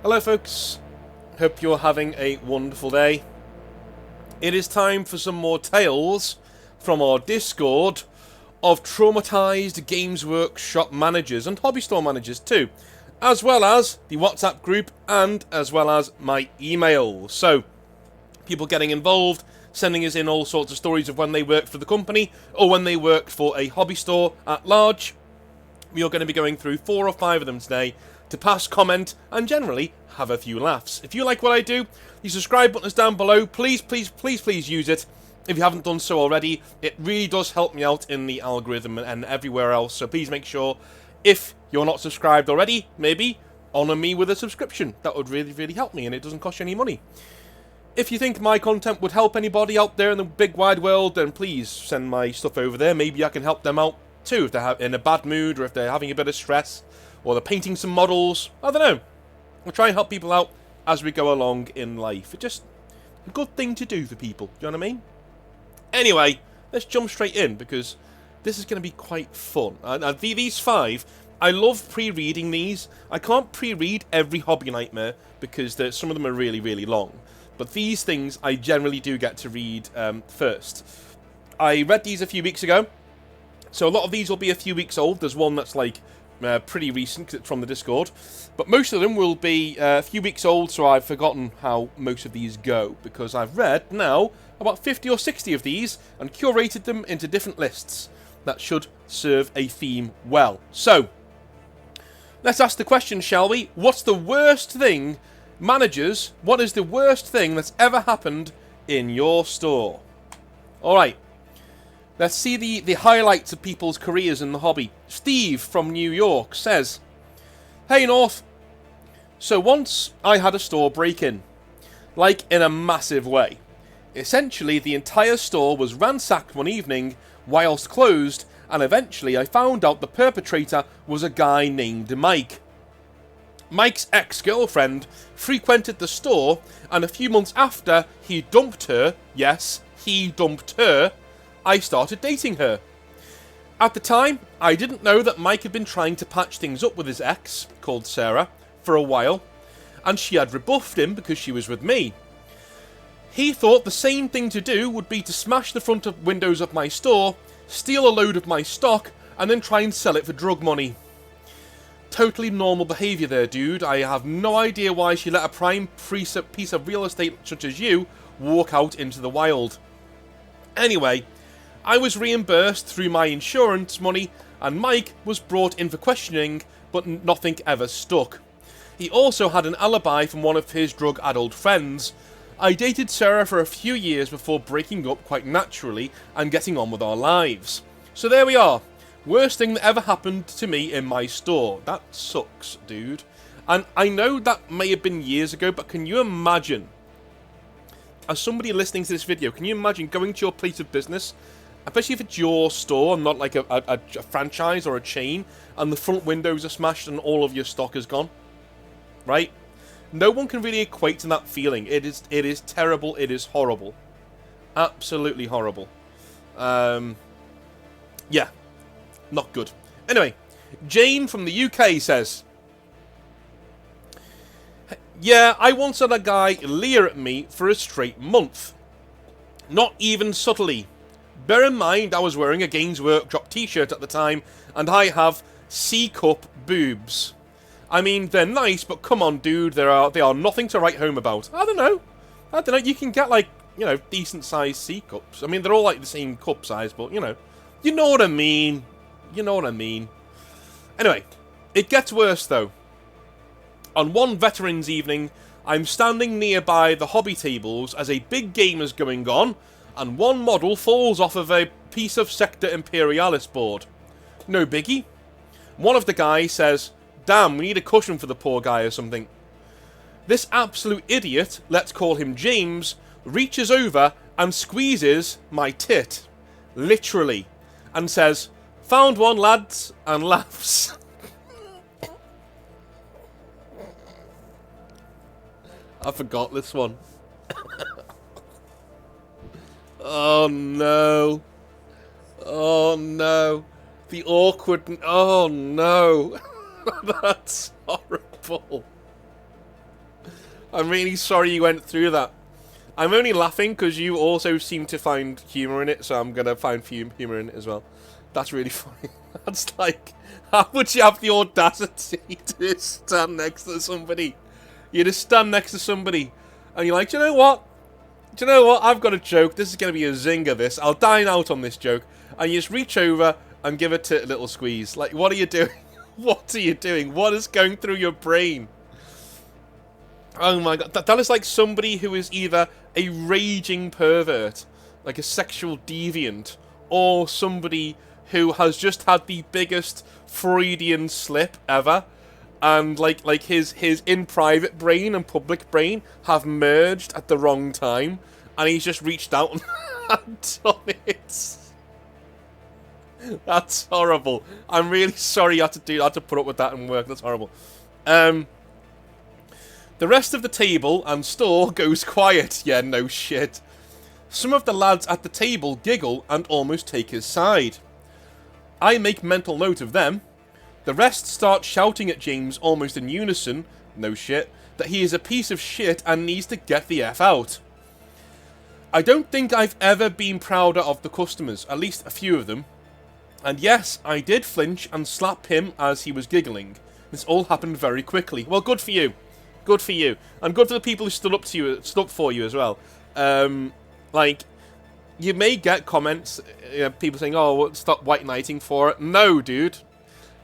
Hello folks, hope you're having a wonderful day. It is time for some more tales from our Discord of traumatised Games Workshop managers and hobby store managers too, as well as the WhatsApp group and as well as my emails. So, people getting involved, sending us in all sorts of stories of when they worked for the company or when they worked for a hobby store at large. We are going to be going through 4 or 5 of them today to pass, comment, and generally have a few laughs. If you like what I do, the subscribe button is down below. Please, please, please, please use it. If you haven't done so already, it really does help me out in the algorithm and everywhere else. So please make sure, if you're not subscribed already, maybe honour me with a subscription. That would really, really help me, and it doesn't cost you any money. If you think my content would help anybody out there in the big wide world, then please send my stuff over there. Maybe I can help them out too, if they're in a bad mood, or if they're having a bit of stress, or they're painting some models. I don't know. We'll try and help people out as we go along in life. It's just a good thing to do for people, do you know what I mean? Anyway, let's jump straight in, because this is going to be quite fun. These 5, I love pre-reading these. I can't pre-read every Hobby Nightmare, because some of them are really, really long. But these things I generally do get to read first. I read these a few weeks ago, so a lot of these will be a few weeks old. There's one that's like pretty recent, 'cause it's from the Discord. But most of them will be a few weeks old, so I've forgotten how most of these go, because I've read now about 50 or 60 of these and curated them into different lists that should serve a theme well. So, let's ask the question, shall we? What's the worst thing, managers, what is the worst thing that's ever happened in your store? Alright. Let's see the highlights of people's careers in the hobby. Steve from New York says, "Hey North, so once I had a store break-in, like in a massive way. Essentially the entire store was ransacked one evening whilst closed, and eventually I found out the perpetrator was a guy named Mike. Mike's ex-girlfriend frequented the store, and a few months after he dumped her, yes, he dumped her, I started dating her. At the time, I didn't know that Mike had been trying to patch things up with his ex, called Sarah, for a while, and she had rebuffed him because she was with me. He thought the same thing to do would be to smash the front of windows of my store, steal a load of my stock, and then try and sell it for drug money. Totally normal behaviour there, dude. I have no idea why she let a prime piece of real estate such as you walk out into the wild. Anyway, I was reimbursed through my insurance money, and Mike was brought in for questioning, but nothing ever stuck. He also had an alibi from one of his drug-addled friends. I dated Sarah for a few years before breaking up quite naturally and getting on with our lives. So there we are. Worst thing that ever happened to me in my store. That sucks, dude. And I know that may have been years ago, but can you imagine, as somebody listening to this video, can you imagine going to your place of business, especially if it's your store and not like a franchise or a chain, and the front windows are smashed and all of your stock is gone? Right? No one can really equate to that feeling. It is terrible. It is horrible. Absolutely horrible. Yeah. Not good. Anyway, Jane from the UK says, "Yeah, I once had a guy leer at me for a straight month. Not even subtly. Bear in mind I was wearing a Games Workshop t-shirt at the time, and I have C-cup boobs. I mean, they're nice, but come on, dude, they are nothing to write home about. I don't know. You can get, like, you know, decent-sized C-cups. I mean, they're all, like, the same cup size, but, you know what I mean. You know what I mean. Anyway, it gets worse, though. On one Veterans evening, I'm standing nearby the hobby tables as a big game is going on, and one model falls off of a piece of Sector Imperialis board. No biggie. One of the guys says, 'Damn, we need a cushion for the poor guy,' or something. This absolute idiot, let's call him James, reaches over and squeezes my tit. Literally. And says, 'Found one, lads,' and laughs." I forgot this one. Oh no. Oh no. The awkward... Oh no. That's horrible. I'm really sorry you went through that. I'm only laughing because you also seem to find humour in it, so I'm going to find humour in it as well. That's really funny. That's like, how would you have the audacity to stand next to somebody? You just stand next to somebody, and you're like, do you know what? Do you know what? I've got a joke. This is going to be a zinger, this. I'll dine out on this joke. And you just reach over and give it a little squeeze. Like, what are you doing? What are you doing? What is going through your brain? Oh my god, that is like somebody who is either a raging pervert, like a sexual deviant, or somebody who has just had the biggest Freudian slip ever, and like his in private brain and public brain have merged at the wrong time, and he's just reached out and done it. That's horrible. I'm really sorry you had to put up with that and work. That's horrible. The rest of the table and store goes quiet. Yeah, no shit. Some of the lads at the table giggle and almost take his side. I make mental note of them. The rest start shouting at James almost in unison, no shit, that he is a piece of shit and needs to get the F out. I don't think I've ever been prouder of the customers, at least a few of them. And yes, I did flinch and slap him as he was giggling. This all happened very quickly. Well, good for you. Good for you. And good for the people who stood up for you as well. Like, you may get comments, people saying, oh, well, stop white knighting for it. No, dude.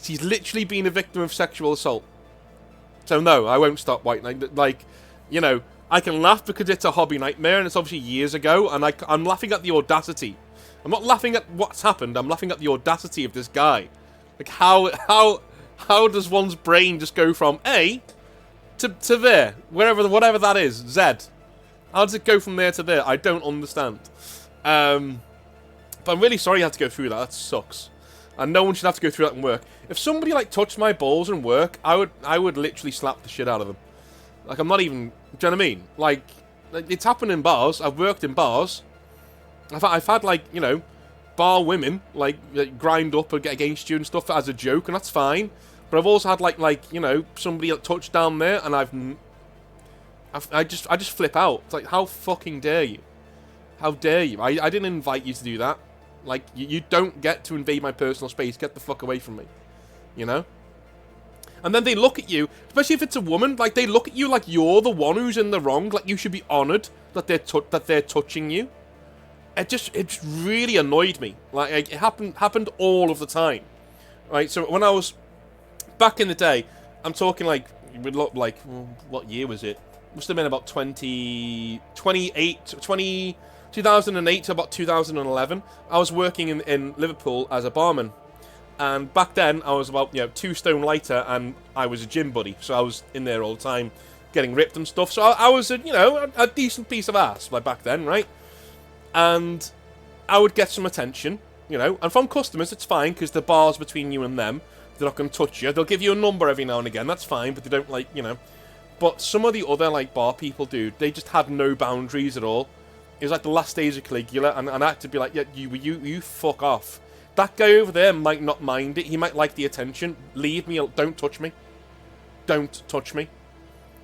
She's literally been a victim of sexual assault. So no, I won't stop white knighting. Like, you know, I can laugh because it's a hobby nightmare and it's obviously years ago, and I'm laughing at the audacity. I'm not laughing at what's happened, I'm laughing at the audacity of this guy. Like, how does one's brain just go from A to there, whatever that is, Z. How does it go from there to there? I don't understand. But I'm really sorry you had to go through that. That sucks. And no one should have to go through that in work. If somebody like touched my balls in work, I would literally slap the shit out of them. Like, I'm not even. Do you know what I mean? Like it's happened in bars. I've worked in bars. I've had like, you know, bar women like grind up and get against you and stuff as a joke, and that's fine. But I've also had like you know, somebody touched down there, and I just flip out. It's like, how fucking dare you? How dare you? I didn't invite you to do that. Like, you don't get to invade my personal space. Get the fuck away from me. You know? And then they look at you, especially if it's a woman, like, they look at you like you're the one who's in the wrong. Like, you should be honoured that they're touching you. It really annoyed me. Like, it happened all of the time. Right? So when I was back in the day, I'm talking like, what year was it? Must have been about 2008 to about 2011. I was working in Liverpool as a barman, and back then I was about 2 stone lighter, and I was a gym buddy, so I was in there all the time, getting ripped and stuff. So I was a decent piece of ass like back then, right? And I would get some attention, and from customers it's fine because the bar's between you and them. They're not going to touch you. They'll give you a number every now and again. That's fine, but they don't But some of the other bar people, dude, they just had no boundaries at all. It was like the last days of Caligula, and I had to be like, yeah, you fuck off. That guy over there might not mind it. He might like the attention. Leave me. Don't touch me. Don't touch me.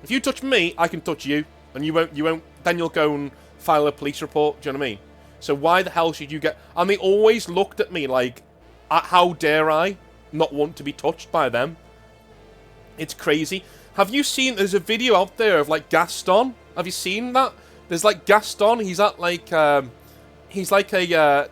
If you touch me, I can touch you, and you won't. Then you'll go and file a police report. Do you know what I mean? So why the hell should you get? And they always looked at me like, how dare I not want to be touched by them? It's crazy. Have you seen? There's a video out there of Gaston. Have you seen that? There's Gaston. He's at he's like a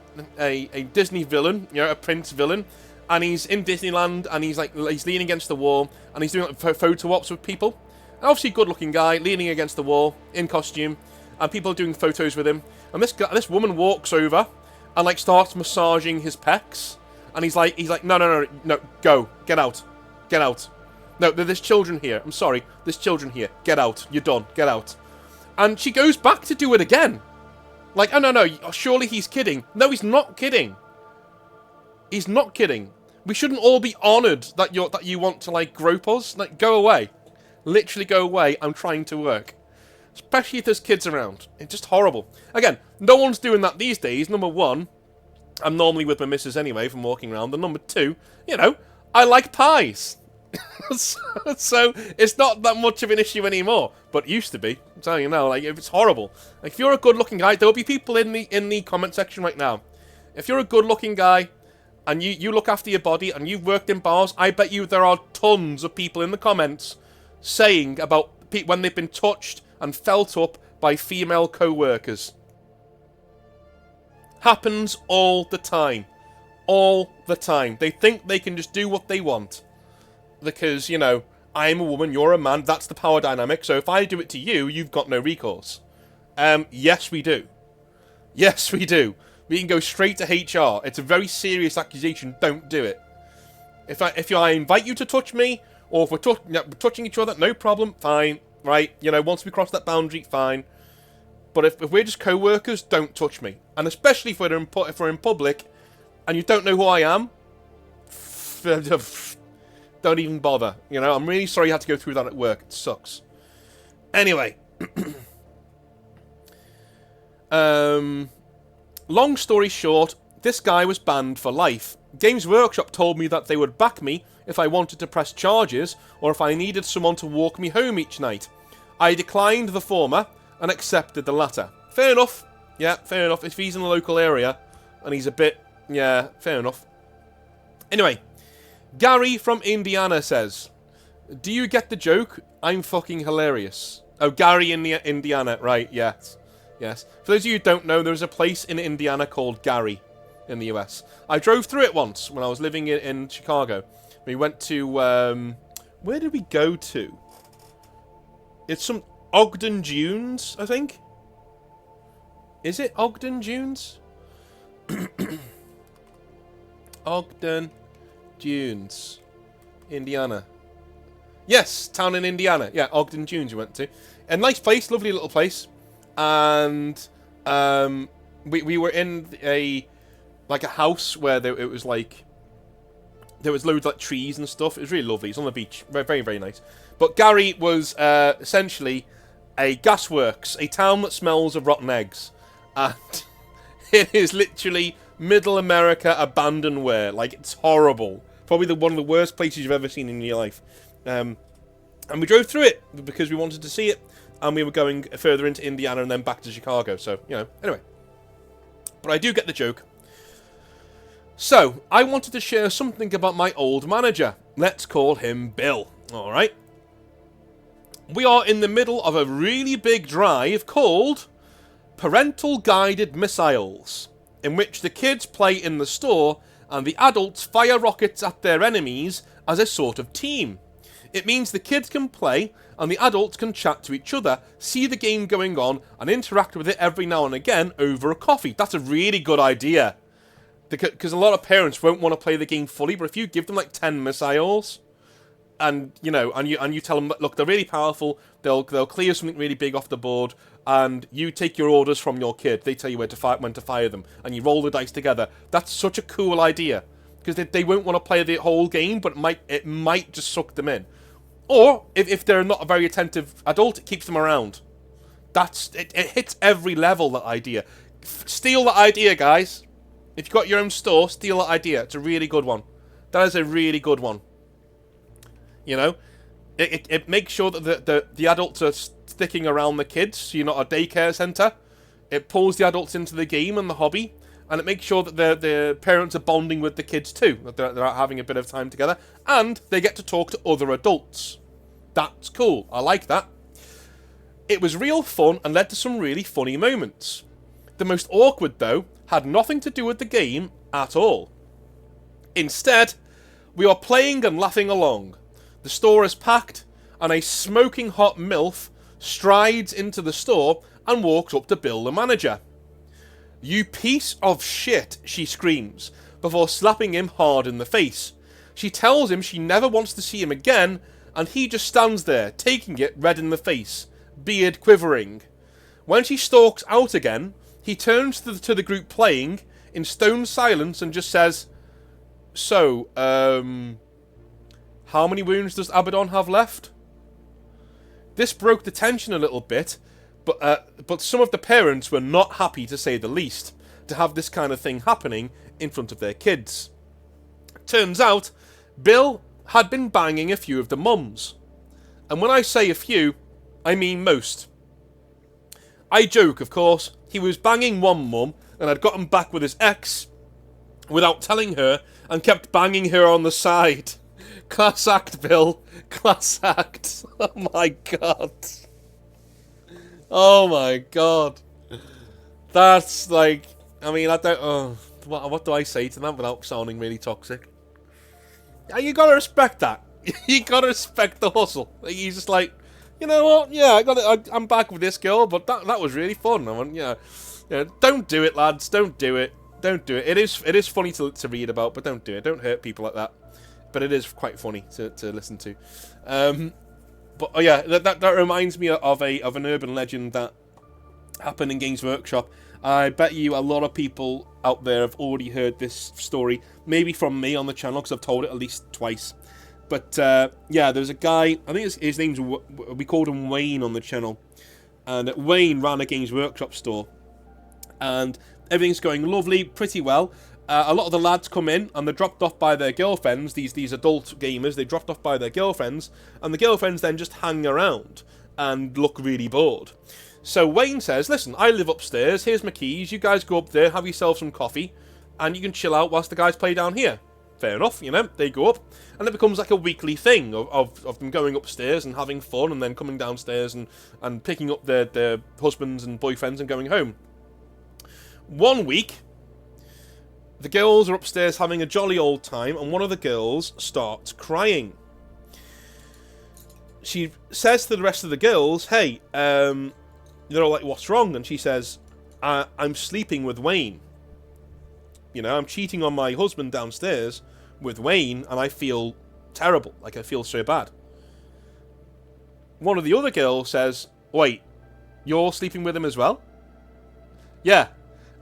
Disney villain, a prince villain, and he's in Disneyland, and he's leaning against the wall, and he's doing photo ops with people. And obviously, good-looking guy leaning against the wall in costume, and people are doing photos with him. And this woman walks over and starts massaging his pecs, and he's like, no, go, get out. No, there's children here. I'm sorry, there's children here. Get out. You're done. Get out. And she goes back to do it again. Like, oh, no, surely he's kidding. No, he's not kidding. He's not kidding. We shouldn't all be honoured that you want to, grope us. Go away. Literally go away. I'm trying to work. Especially if there's kids around. It's just horrible. Again, no one's doing that these days. Number one, I'm normally with my missus anyway from walking around. And number two, I like pies. So it's not that much of an issue anymore, but it used to be. I'm telling you now, like it's horrible. Like if you're a good-looking guy, there'll be people in the comment section right now. If you're a good-looking guy and you look after your body and you've worked in bars, I bet you there are tons of people in the comments saying about when they've been touched and felt up by female co-workers. Happens all the time. All the time. They think they can just do what they want. Because, you know, I'm a woman, you're a man, that's the power dynamic, so if I do it to you, you've got no recourse. Yes, we do. Yes, we do. We can go straight to HR. It's a very serious accusation, don't do it. If I invite you to touch me, or if we're touching each other, no problem, fine, right? You know, once we cross that boundary, fine. But if we're just co-workers, don't touch me. And especially if we're in public, and you don't know who I am, don't even bother. You know, I'm really sorry you had to go through that at work. It sucks. Anyway. Long story short, this guy was banned for life. Games Workshop told me that they would back me if I wanted to press charges, or if I needed someone to walk me home each night. I declined the former, and accepted the latter. Fair enough. Yeah, fair enough. If he's in the local area, and he's a bit... Yeah, fair enough. Anyway... Gary from Indiana says, do you get the joke? I'm fucking hilarious. Oh, Gary in Indiana. Right, yes. Yes. For those of you who don't know, there's a place in Indiana called Gary in the US. I drove through it once when I was living in Chicago. We went to... where did we go to? It's some... Ogden Dunes, I think? Is it Ogden Dunes? Ogden... Dunes, Indiana. Yes, town in Indiana. Yeah, Ogden Dunes we went to. A nice place, lovely little place. And we were in a house where it was like there was loads of like trees and stuff. It was really lovely. It's on the beach. Very, very, very nice. But Gary was essentially a gasworks, a town that smells of rotten eggs. And it is literally middle America abandonware. Like, it's horrible. Probably one of the worst places you've ever seen in your life. And we drove through it because we wanted to see it. And we were going further into Indiana and then back to Chicago. So, you know, anyway. But I do get the joke. So, I wanted to share something about my old manager. Let's call him Bill. Alright. We are in the middle of a really big drive called Parental Guided Missiles, in which the kids play in the store and the adults fire rockets at their enemies as a sort of team. It means the kids can play and the adults can chat to each other, see the game going on, and interact with it every now and again over a coffee. That's a really good idea. Because a lot of parents won't want to play the game fully, but if you give them like 10 missiles, and you know, and you tell them that, look, they're really powerful, they'll clear something really big off the board, and you take your orders from your kid. They tell you when to fire them, and you roll the dice together. That's such a cool idea, because they won't want to play the whole game, but it might just suck them in. Or if they're not a very attentive adult, it keeps them around. It hits every level, that idea. Steal that idea, guys. If you've got your own store, steal that idea. It's a really good one. That is a really good one. You know, it makes sure that the adults are sticking around the kids, so you're not a daycare centre. It pulls the adults into the game and the hobby, and it makes sure that the parents are bonding with the kids too, that they're having a bit of time together, and they get to talk to other adults. That's cool. I like that. It was real fun and led to some really funny moments. The most awkward, though, had nothing to do with the game at all. Instead, we are playing and laughing along. The store is packed, and a smoking hot MILF strides into the store and walks up to Bill, the manager. "You piece of shit," she screams, before slapping him hard in the face. She tells him she never wants to see him again, and he just stands there, taking it red in the face, beard quivering. When she stalks out again, he turns to the group playing, in stone silence, and just says, "So, how many wounds does Abaddon have left?" This broke the tension a little bit, but some of the parents were not happy, to say the least, to have this kind of thing happening in front of their kids. Turns out, Bill had been banging a few of the mums. And when I say a few, I mean most. I joke, of course, he was banging one mum and had gotten back with his ex without telling her and kept banging her on the side. Class act, Bill. Class act. Oh my god. Oh my god. That's like... I mean, I don't... Oh, what do I say to that without sounding really toxic? You gotta respect that. You gotta respect the hustle. He's just like, you know what? Yeah, I'm back with this girl, but that was really fun. I went, yeah, don't do it, lads. Don't do it. Don't do it. It is funny to read about, but don't do it. Don't hurt people like that. But it is quite funny to listen to. But oh yeah, that reminds me of an urban legend that happened in Games Workshop. I bet you a lot of people out there have already heard this story, maybe from me on the channel, because I've told it at least twice. But yeah, there's a guy, I think his name's, we called him Wayne on the channel, and Wayne ran a Games Workshop store, and everything's going lovely, pretty well. A lot of the lads come in, and they're dropped off by their girlfriends, these adult gamers, they dropped off by their girlfriends, and the girlfriends then just hang around and look really bored. So Wayne says, listen, I live upstairs, here's my keys, you guys go up there, have yourself some coffee, and you can chill out whilst the guys play down here. Fair enough, you know, they go up, and it becomes like a weekly thing of them going upstairs and having fun, and then coming downstairs and picking up their husbands and boyfriends and going home. One week, the girls are upstairs having a jolly old time, and one of the girls starts crying. She says to the rest of the girls, hey, they're all like, what's wrong? And she says, I'm sleeping with Wayne. You know, I'm cheating on my husband downstairs with Wayne, and I feel terrible. Like, I feel so bad. One of the other girls says, wait, you're sleeping with him as well? Yeah.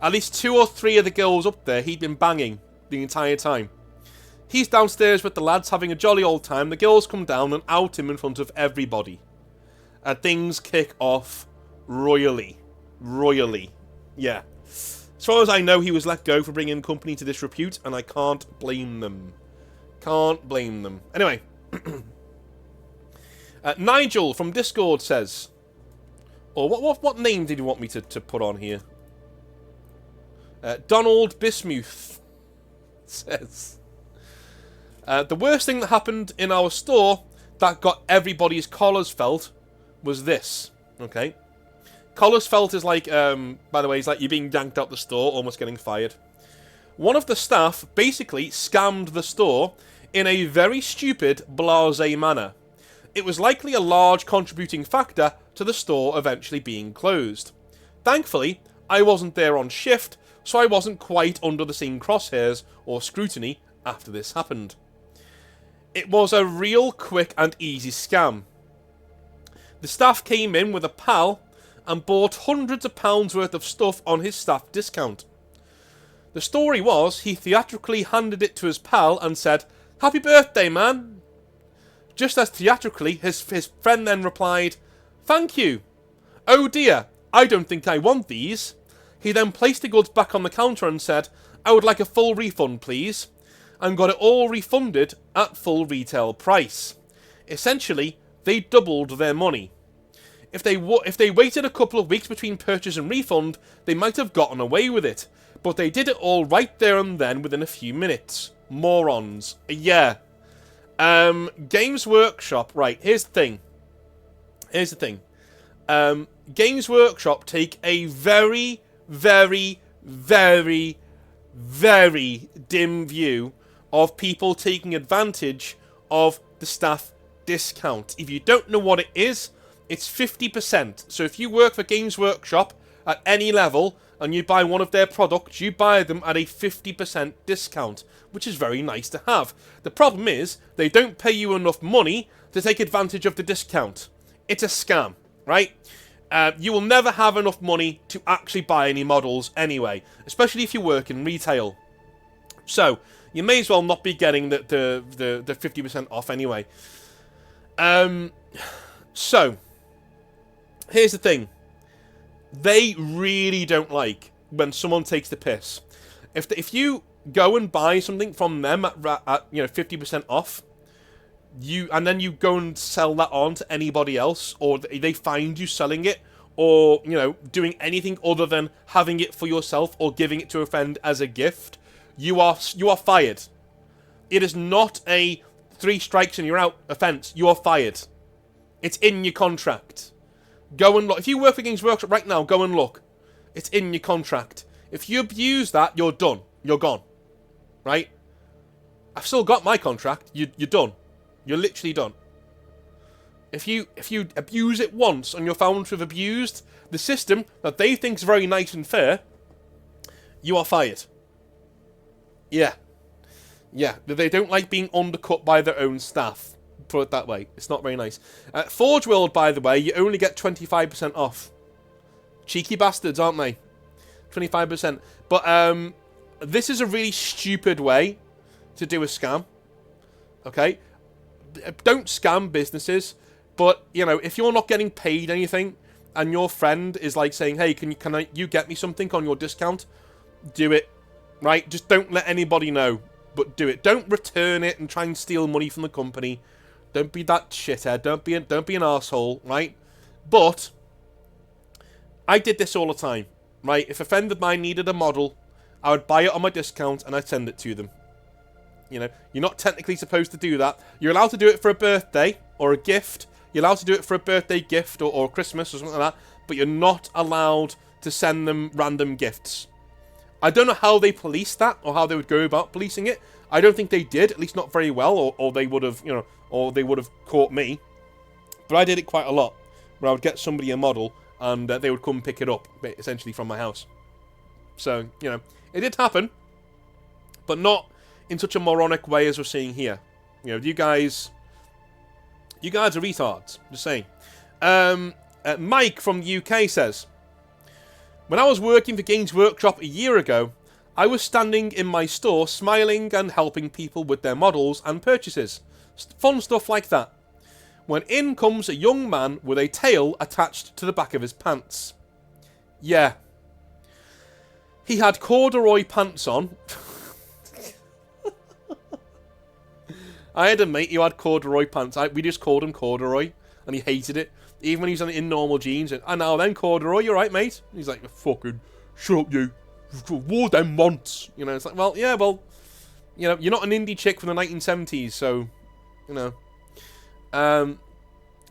At least 2 or 3 of the girls up there he'd been banging the entire time. He's downstairs with the lads having a jolly old time. The girls come down and out him in front of everybody. And things kick off royally. Royally. Yeah. As far as I know, he was let go for bringing company to disrepute, and I can't blame them. Can't blame them. Anyway. Nigel from Discord says... Or what name did you want me to put on here? Donald Bismuth says... the worst thing that happened in our store that got everybody's collars felt was this. Okay? Collars felt is like, by the way, it's like you're being yanked out the store, almost getting fired. One of the staff basically scammed the store in a very stupid, blasé manner. It was likely a large contributing factor to the store eventually being closed. Thankfully, I wasn't there on shift, so I wasn't quite under the same crosshairs or scrutiny after this happened. It was a real quick and easy scam. The staff came in with a pal and bought hundreds of pounds worth of stuff on his staff discount. The story was he theatrically handed it to his pal and said, "Happy birthday, man." Just as theatrically, his friend then replied, "Thank you. Oh dear, I don't think I want these." He then placed the goods back on the counter and said, "I would like a full refund, please," and got it all refunded at full retail price. Essentially, they doubled their money. If they waited a couple of weeks between purchase and refund, they might have gotten away with it. But they did it all right there and then within a few minutes. Morons. Yeah. Games Workshop. Right, here's the thing. Games Workshop take a very, very, very, very dim view of people taking advantage of the staff discount. If you don't know what it is, it's 50%. So if you work for Games Workshop at any level and you buy one of their products, you buy them at a 50% discount, which is very nice to have. The problem is they don't pay you enough money to take advantage of the discount. It's a scam, right? You will never have enough money to actually buy any models anyway, especially if you work in retail. So you may as well not be getting the 50% off anyway. So here's the thing. They really don't like when someone takes the piss. If you go and buy something from them at 50% off, and then you go and sell that on to anybody else, or they find you selling it, or, you know, doing anything other than having it for yourself or giving it to a friend as a gift, you are fired. It is not a 3 strikes and you're out offence. You are fired. It's in your contract. Go and look. If you work for Games Workshop right now, go and look. It's in your contract. If you abuse that, you're done. You're gone. Right? I've still got my contract. You're done. You're literally done. If you abuse it once and you're found to have abused the system that they think is very nice and fair, you are fired. Yeah. Yeah. They don't like being undercut by their own staff. Put it that way. It's not very nice. Forge World, by the way, you only get 25% off. Cheeky bastards, aren't they? 25%. But this is a really stupid way to do a scam. Okay? Don't scam businesses. But, you know, if you're not getting paid anything and your friend is like saying, hey, can you get me something on your discount? Do it. Right? Just don't let anybody know. But do it. Don't return it and try and steal money from the company. Don't be that shithead. Don't be an arsehole, right? But I did this all the time, right? If a friend of mine needed a model, I would buy it on my discount and I'd send it to them. You know, you're not technically supposed to do that. You're allowed to do it for a birthday or a gift. You're allowed to do it for a birthday gift or Christmas or something like that. But you're not allowed to send them random gifts. I don't know how they police that or how they would go about policing it. I don't think they did, at least not very well, or they would have, you know, or they would have caught me. But I did it quite a lot, where I would get somebody a model and they would come pick it up, essentially from my house. So, you know, it did happen, but not in such a moronic way as we're seeing here. You know, you guys are retards, just saying. Mike from the UK says, when I was working for Games Workshop a year ago, I was standing in my store smiling and helping people with their models and purchases. Fun stuff like that. When in comes a young man with a tail attached to the back of his pants. Yeah. He had corduroy pants on. I had a mate who had corduroy pants. We just called him corduroy, and he hated it. Even when he was in normal jeans. And now then, corduroy, you right, mate? And he's like, fucking, shut up, you. Wore them once. You know, it's like, well, yeah, well, you know, you're not an indie chick from the 1970s, so, you know.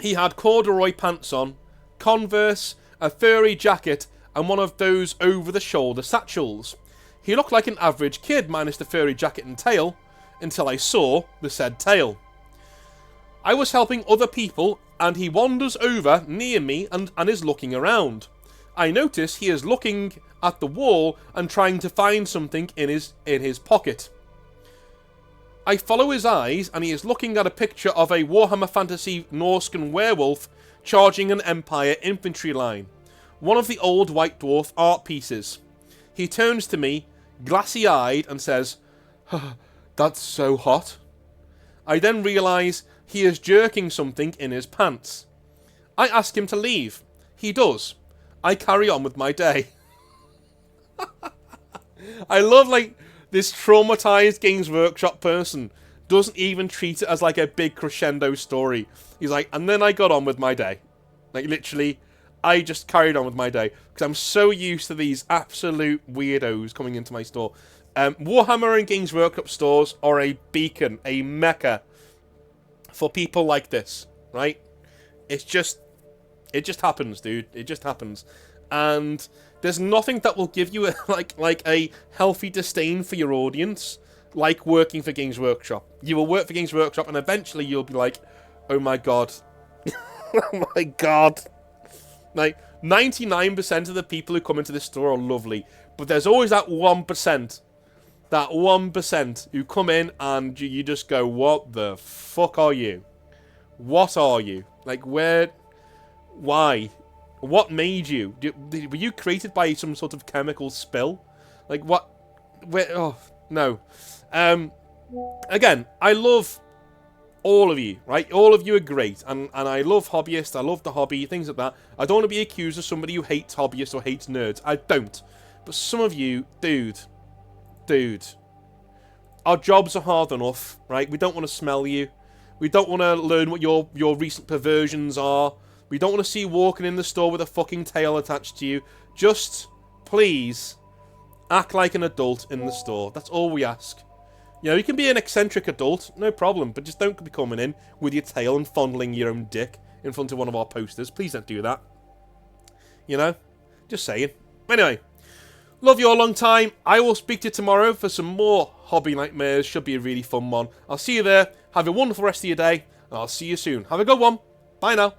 He had corduroy pants on, Converse, a furry jacket, and one of those over-the-shoulder satchels. He looked like an average kid, minus the furry jacket and tail, until I saw the said tail. I was helping other people, and he wanders over near me and is looking around. I notice he is looking at the wall and trying to find something in his pocket. I follow his eyes, and he is looking at a picture of a Warhammer Fantasy Norscan werewolf charging an Empire infantry line. One of the old White Dwarf art pieces. He turns to me, glassy-eyed, and says, "That's so hot." I then realise he is jerking something in his pants. I ask him to leave. He does. I carry on with my day. I love, like, this traumatized Games Workshop person doesn't even treat it as, like, a big crescendo story. He's like, and then I got on with my day. Like, literally, I just carried on with my day. Because I'm so used to these absolute weirdos coming into my store. Warhammer and Games Workshop stores are a beacon, a mecca for people like this, right? It just happens, dude. It just happens. And there's nothing that will give you like a healthy disdain for your audience like working for Games Workshop. You will work for Games Workshop and eventually you'll be like, oh my god. Oh my god. Like, 99% of the people who come into this store are lovely. But there's always that 1%. That 1% who come in and you just go, what the fuck are you? What are you? Like, where? Why? What made you? Were you created by some sort of chemical spill? Like, what? Where? Oh, no. Again, I love all of you, right? All of you are great. And I love hobbyists. I love the hobby, things like that. I don't want to be accused of somebody who hates hobbyists or hates nerds. I don't. But some of you, dude, our jobs are hard enough, right? We don't want to smell you. We don't want to learn what your recent perversions are. We don't want to see you walking in the store with a fucking tail attached to you. Just, please, act like an adult in the store. That's all we ask. You know, you can be an eccentric adult, no problem, but just don't be coming in with your tail and fondling your own dick in front of one of our posters. Please don't do that. You know? Just saying. Anyway, love you all long time. I will speak to you tomorrow for some more Hobby Nightmares. Should be a really fun one. I'll see you there. Have a wonderful rest of your day, and I'll see you soon. Have a good one. Bye now.